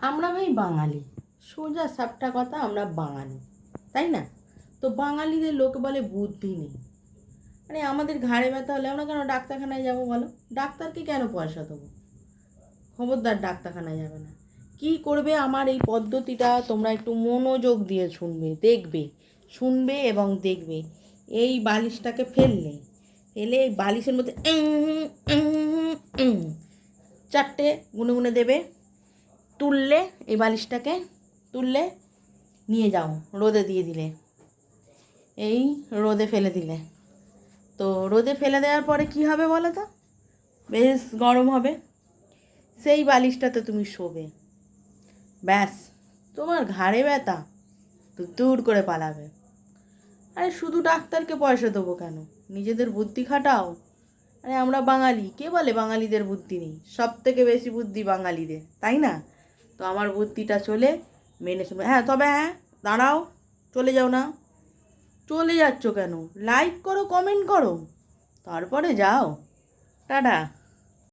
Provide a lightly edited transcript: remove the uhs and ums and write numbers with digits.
আমরা ভাই বাঙালি, সোজা সাপটা কথা, আমরা বাঙালি, তাই না? তো বাঙালিদের লোকে বলে বুদ্ধি নেই। আরে আমাদের ঘাড়ে ব্যথা হলে আমরা কেন ডাক্তারখানায় যাবো বলো? ডাক্তারকে কেন পয়সা দেবো? খবরদার ডাক্তারখানায় যাবে না। কি করবে আমার এই পদ্ধতিটা তোমরা একটু মনোযোগ দিয়ে শুনবে এবং দেখবে। এই বালিশটাকে ফেলে এই বালিশের মধ্যে চারটে গুনে গুনে দেবে। তুললে এই বালিশটাকে তুললে নিয়ে যাও, রোদে দিয়ে দিলে, এই রোদে ফেলে দিলে। তো রোদে ফেলে দেওয়ার পরে কি হবে বলো তো? বেশ গরম হবে, সেই বালিশটাতে তুমি শোবে। ব্যাস, তোমার ঘাড়ে ব্যথা তো দূর করে পালাবে। আরে শুধু ডাক্তারকে পয়সা দেবো কেন? নিজেদের বুদ্ধি খাটাও। আরে আমরা বাঙালি, কে বলে বাঙালিদের বুদ্ধি নেই? সব থেকে বেশি বুদ্ধি বাঙালিদের, তাই না? তো আমার বুদ্ধিটা চলে মেনে শুনবে। হ্যাঁ, তবে হ্যাঁ, দাঁড়াও, চলে যাও না। চলে যাচ্ছ কেন? লাইক করো, কমেন্ট করো, তারপরে যাও। টাটা।